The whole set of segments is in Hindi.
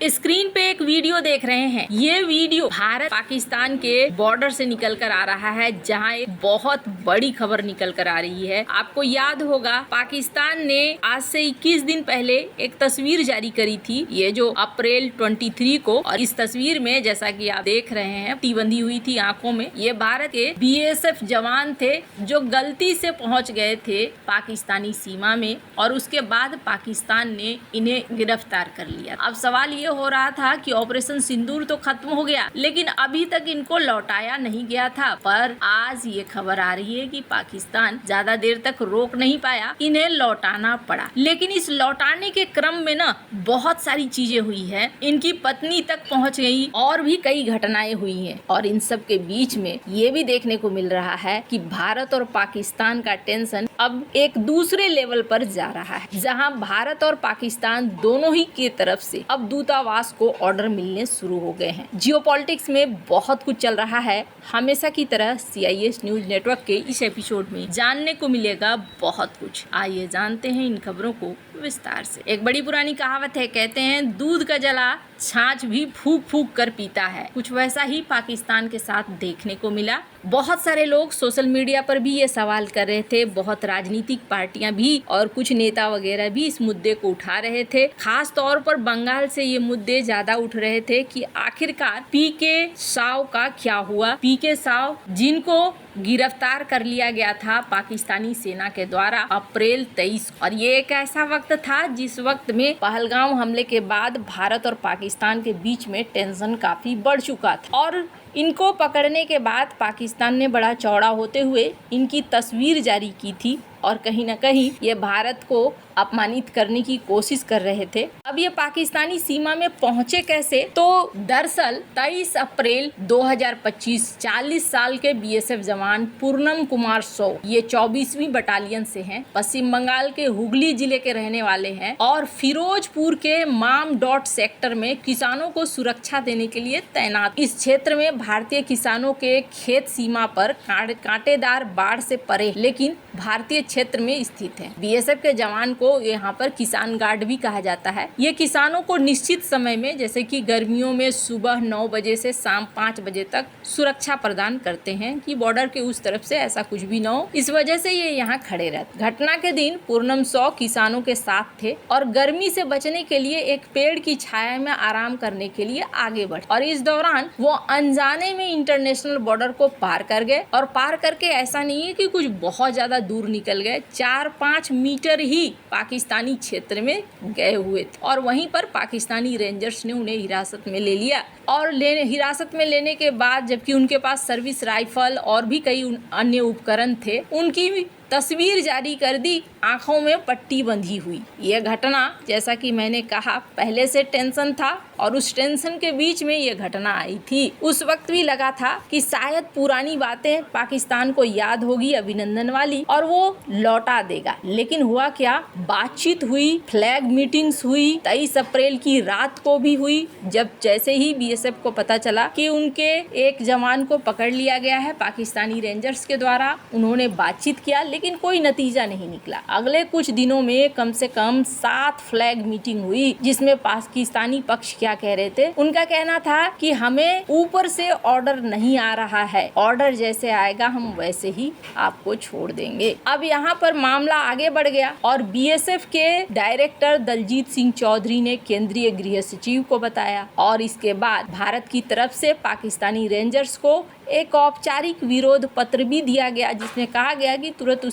स्क्रीन पे एक वीडियो देख रहे हैं। ये वीडियो भारत पाकिस्तान के बॉर्डर से निकल कर आ रहा है, जहां एक बहुत बड़ी खबर निकल कर आ रही है। आपको याद होगा, पाकिस्तान ने आज से 21 दिन पहले एक तस्वीर जारी करी थी, ये जो अप्रैल 23 को। और इस तस्वीर में जैसा कि आप देख रहे हैं, पट्टी बंधी हुई थी आंखों में। ये भारत के BSF जवान थे जो गलती से पहुंच गए थे पाकिस्तानी सीमा में, और उसके बाद पाकिस्तान ने इन्हें गिरफ्तार कर लिया। अब सवाल ये हो रहा था कि ऑपरेशन सिंदूर तो खत्म हो गया, लेकिन अभी तक इनको लौटाया नहीं गया था। पर आज ये खबर आ रही है कि पाकिस्तान ज्यादा देर तक रोक नहीं पाया, इन्हें लौटाना पड़ा। लेकिन इस लौटाने के क्रम में ना बहुत सारी चीजें हुई है। इनकी पत्नी तक पहुंच गई और भी कई घटनाएं हुई हैं। और इन सब के बीच में ये भी देखने को मिल रहा है कि भारत और पाकिस्तान का टेंशन अब एक दूसरे लेवल पर जा रहा है, जहां भारत और पाकिस्तान दोनों ही की तरफ से अब दूतावास को ऑर्डर मिलने शुरू हो गए हैं। जियोपॉलिटिक्स में बहुत कुछ चल रहा है। हमेशा की तरह CIS न्यूज नेटवर्क के इस एपिसोड में जानने को मिलेगा बहुत कुछ। आइए जानते हैं इन खबरों को विस्तार से। एक बड़ी पुरानी कहावत है, कहते हैं दूध का जला छाछ भी फूक फूक कर पीता है। कुछ वैसा ही पाकिस्तान के साथ देखने को मिला। बहुत सारे लोग सोशल मीडिया पर भी ये सवाल कर रहे थे, बहुत राजनीतिक पार्टियां भी और कुछ नेता वगैरह भी इस मुद्दे को उठा रहे थे। खास तौर पर बंगाल से ये मुद्दे ज्यादा उठ रहे थे कि आखिरकार PK साव का क्या हुआ। PK साव जिनको गिरफ्तार कर लिया गया था पाकिस्तानी सेना के द्वारा अप्रैल 23, और ये एक ऐसा वक्त था जिस वक्त में पहलगाम हमले के बाद भारत और पाकिस्तान के बीच में टेंशन काफी बढ़ चुका था। और इनको पकड़ने के बाद पाकिस्तान ने बड़ा चौड़ा होते हुए इनकी तस्वीर जारी की थी, और कहीं न कहीं ये भारत को अपमानित करने की कोशिश कर रहे थे। अब ये पाकिस्तानी सीमा में पहुंचे कैसे? तो दरअसल 23 अप्रैल 2025 40 साल के BSF जवान पूर्णम कुमार सौ, ये 24वीं बटालियन से हैं, पश्चिम बंगाल के हुगली जिले के रहने वाले हैं, और फिरोजपुर के माम डॉट सेक्टर में किसानों को सुरक्षा देने के लिए तैनात। इस क्षेत्र में भारतीय किसानों के खेत सीमा पर कांटेदार बाढ़ से परे लेकिन भारतीय क्षेत्र में स्थित है। BSF के जवान को यहाँ पर किसान गार्ड भी कहा जाता है। ये किसानों को निश्चित समय में, जैसे कि गर्मियों में सुबह 9 बजे से शाम 5 बजे तक सुरक्षा प्रदान करते हैं कि बॉर्डर के उस तरफ से ऐसा कुछ भी न हो। इस वजह से ये यहाँ खड़े रहते। घटना के दिन पूर्णम 100 किसानों के साथ थे और गर्मी से बचने के लिए एक पेड़ की छाया में आराम करने के लिए आगे बढ़े, और इस दौरान वो अनजाने में इंटरनेशनल बॉर्डर को पार कर गए। और पार करके ऐसा नहीं है कि कुछ बहुत ज्यादा दूर निकल गए, 4-5 मीटर ही पाकिस्तानी क्षेत्र में गए हुए थे, और वहीं पर पाकिस्तानी रेंजर्स ने उन्हें हिरासत में ले लिया। और हिरासत में लेने के बाद, जबकि उनके पास सर्विस राइफल और भी कई अन्य उपकरण थे, उनकी तस्वीर जारी कर दी, आंखों में पट्टी बंधी हुई। यह घटना, जैसा कि मैंने कहा, पहले से टेंशन था, और उस टेंशन के बीच में यह घटना आई थी। उस वक्त भी लगा था कि शायद पुरानी बातें पाकिस्तान को याद होगी अभिनंदन वाली, और वो लौटा देगा। लेकिन हुआ क्या? बातचीत हुई, फ्लैग मीटिंग्स हुई, 23 अप्रैल की रात को भी हुई, जब जैसे ही BSF को पता चला कि उनके एक जवान को पकड़ लिया गया है पाकिस्तानी रेंजर्स के द्वारा। उन्होंने बातचीत किया, लेकिन कोई नतीजा नहीं निकला। अगले कुछ दिनों में कम से कम 7 फ्लैग मीटिंग हुई, जिसमें पाकिस्तानी पक्ष क्या कह रहे थे? उनका कहना था कि हमें ऊपर से ऑर्डर नहीं आ रहा है, ऑर्डर जैसे आएगा हम वैसे ही आपको छोड़ देंगे। अब यहाँ पर मामला आगे बढ़ गया, और BSF के डायरेक्टर दलजीत सिंह चौधरी ने केंद्रीय गृह सचिव को बताया, और इसके बाद भारत की तरफ से पाकिस्तानी रेंजर्स को एक औपचारिक विरोध पत्र भी दिया गया, जिसमें कहा गया कि तुरंत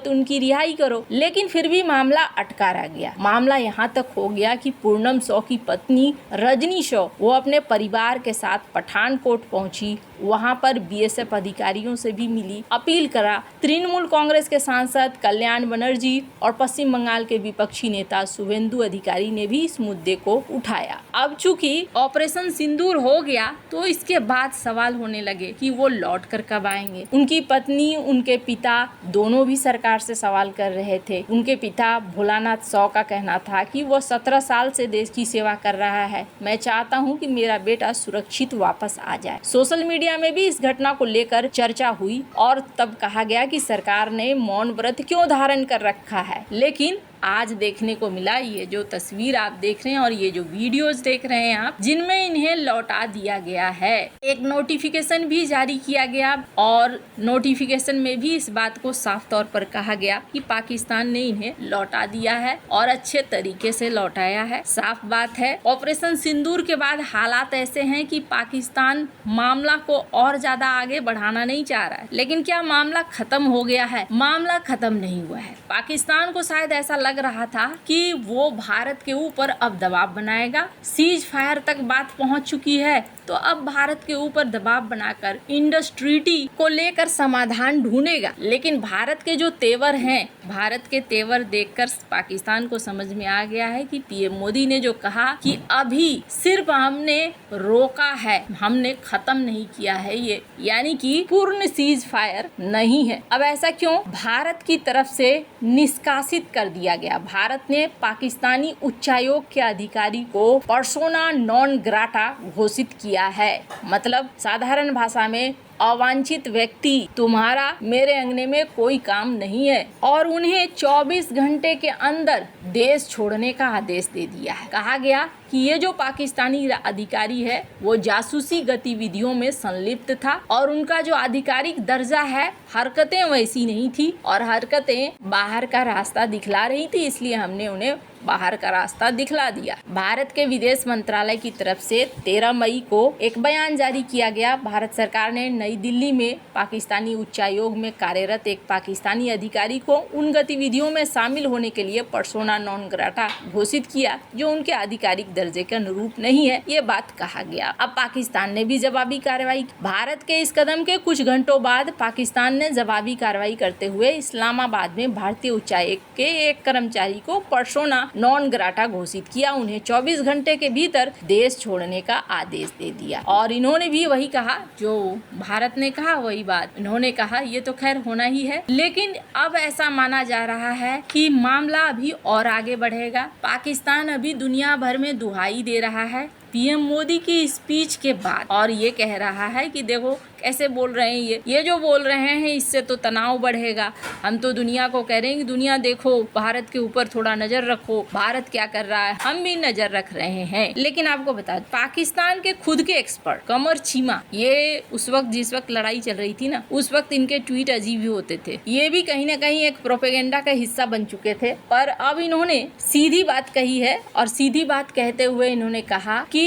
उनकी रिहाई करो। लेकिन फिर भी मामला अटका रह गया। मामला यहाँ तक हो गया कि पूर्णम 100 की पत्नी रजनी शॉ, वो अपने परिवार के साथ पठानकोट पहुंची। वहां पर BSF अधिकारियों से भी मिली, अपील करा। तृणमूल कांग्रेस के सांसद कल्याण बनर्जी और पश्चिम बंगाल के विपक्षी नेता शुभेंदु अधिकारी ने भी इस मुद्दे को उठाया। अब चूंकि ऑपरेशन सिंदूर हो गया, तो इसके बाद सवाल होने लगे कि वो लौट कर कब आएंगे। उनकी पत्नी, उनके पिता दोनों भी सरकार से सवाल कर रहे थे। उनके पिता भोलानाथ सौ का कहना था कि वो 17 साल से देश की सेवा कर रहा है, मैं चाहता हूँ कि मेरा बेटा सुरक्षित वापस आ जाए। सोशल मीडिया में भी इस घटना को लेकर चर्चा हुई, और तब कहा गया कि सरकार ने मौन व्रत क्यों धारण कर रखा है। लेकिन आज देखने को मिला। ये जो तस्वीर आप देख रहे हैं और ये जो वीडियोस देख रहे हैं आप, जिनमें इन्हें लौटा दिया गया है। एक नोटिफिकेशन भी जारी किया गया और नोटिफिकेशन में भी इस बात को साफ तौर पर कहा गया कि पाकिस्तान ने इन्हें लौटा दिया है और अच्छे तरीके से लौटाया है। साफ बात है, ऑपरेशन सिंदूर के बाद हालात ऐसे हैं कि पाकिस्तान मामला को और ज्यादा आगे बढ़ाना नहीं चाह रहा है। लेकिन क्या मामला खत्म हो गया है? मामला खत्म नहीं हुआ है। पाकिस्तान को शायद ऐसा लग रहा था कि वो भारत के ऊपर अब दबाव बनाएगा, सीज फायर तक बात पहुंच चुकी है, तो अब भारत के ऊपर दबाव बनाकर इंडस ट्रीटी को लेकर समाधान ढूंढेगा। लेकिन भारत के जो तेवर हैं, भारत के तेवर देखकर पाकिस्तान को समझ में आ गया है कि पीएम मोदी ने जो कहा कि अभी सिर्फ हमने रोका है, हमने खत्म नहीं किया है, ये यानी कि पूर्ण सीज फायर नहीं है। अब ऐसा क्यों? भारत की तरफ से निष्कासित कर दिया गया। भारत ने पाकिस्तानी उच्चायोग के अधिकारी को पर्सोना नॉन ग्राटा घोषित किया है। मतलब साधारण भाषा में अवांछित व्यक्ति, तुम्हारा मेरे अंगने में कोई काम नहीं है, और उन्हें 24 घंटे के अंदर देश छोड़ने का आदेश दे दिया है। कहा गया कि ये जो पाकिस्तानी अधिकारी है वो जासूसी गतिविधियों में संलिप्त था और उनका जो आधिकारिक दर्जा है, हरकतें वैसी नहीं थी और हरकतें बाहर का रास्ता दिखला रही थी, इसलिए हमने उन्हें बाहर का रास्ता दिखला दिया। भारत के विदेश मंत्रालय की तरफ से 13 मई को एक बयान जारी किया गया। भारत सरकार ने नई दिल्ली में पाकिस्तानी उच्चायोग में कार्यरत एक पाकिस्तानी अधिकारी को उन गतिविधियों में शामिल होने के लिए पर्सोना नॉन ग्राटा घोषित किया जो उनके आधिकारिक दर्जे के अनुरूप नहीं है, ये बात कहा गया। अब पाकिस्तान ने भी जवाबी कार्रवाई की। भारत के इस कदम के कुछ घंटों बाद पाकिस्तान ने जवाबी कार्रवाई करते हुए इस्लामाबाद में भारतीय उच्चायोग के एक कर्मचारी को पर्सोना नॉन ग्राटा घोषित किया। उन्हें 24 घंटे के भीतर देश छोड़ने का आदेश दे दिया और इन्होंने भी वही कहा जो भारत ने कहा, वही बात इन्होंने कहा। ये तो खैर होना ही है, लेकिन अब ऐसा माना जा रहा है कि मामला अभी और आगे बढ़ेगा। पाकिस्तान अभी दुनिया भर में दुहाई दे रहा है पीएम मोदी की स्पीच के बाद और ये कह रहा है कि देखो कैसे बोल रहे हैं, ये जो बोल रहे हैं इससे तो तनाव बढ़ेगा। हम तो दुनिया को कह रहे हैं कि दुनिया देखो, भारत के ऊपर थोड़ा नजर रखो, भारत क्या कर रहा है, हम भी नजर रख रहे हैं। लेकिन आपको बता, पाकिस्तान के खुद के एक्सपर्ट कमर चीमा, ये उस वक्त जिस वक्त लड़ाई चल रही थी ना, उस वक्त इनके ट्वीट अजीब ही होते थे। ये भी कहीं ना कहीं एक प्रोपेगेंडा का हिस्सा बन चुके थे, पर अब इन्होंने सीधी बात कही है और सीधी बात कहते हुए इन्होंने कहा कि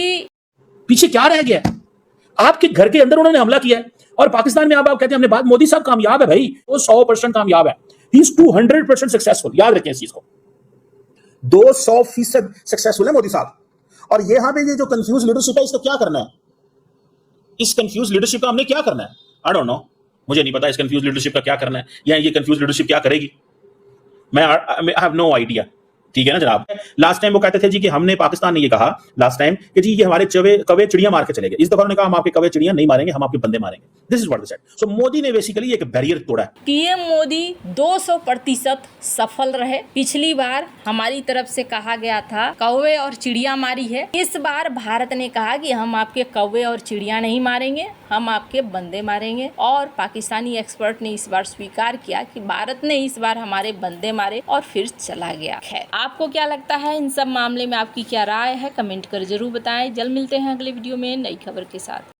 पीछे क्या रह गया? आपके घर के अंदर उन्होंने हमला किया है और पाकिस्तान में आप कहते हैं हमने बात, मोदी साहब कामयाब है भाई, वो 100% कामयाब है। He is 200% successful. याद रखें इस चीज को, 200% सक्सेसफुल है मोदी साहब। और यहां पे ये जो कंफ्यूज लीडरशिप है, इसको क्या करना है? इस कंफ्यूज लीडरशिप का हमने क्या करना है? आई डोंट नो, मुझे नहीं पता इस कंफ्यूज लीडरशिप का क्या करना है या ये कंफ्यूज लीडरशिप क्या करेगी। मैं आई हैव नो आइडिया। ठीक है ना जनाब। लास्ट टाइम वो कहते थे जी कि हमने, पाकिस्तान ने ये कहा लास्ट टाइम कि जी ये हमारे कवे चिड़िया मार के चले गए। इस दफा उन्होंने कहा हम आपके कवे चिड़िया नहीं मारेंगे, हम आपके बंदे मारेंगे। This is what they said. So Modi ने बेसिकली एक बैरियर तोड़ा है। पीएम मोदी 200% सफल रहे। पिछली बार हमारी तरफ से कहा गया था कौवे और चिड़िया मारी है, इस बार भारत ने कहा कि हम आपके कौवे और चिड़िया नहीं मारेंगे, हम आपके बंदे मारेंगे। और पाकिस्तानी एक्सपर्ट ने इस बार स्वीकार किया कि भारत ने इस बार हमारे बंदे मारे और फिर चला गया। खैर, आपको क्या लगता है इन सब मामले में, आपकी क्या राय है, कमेंट कर जरूर बताएं। जल्द मिलते हैं अगले वीडियो में नई खबर के साथ।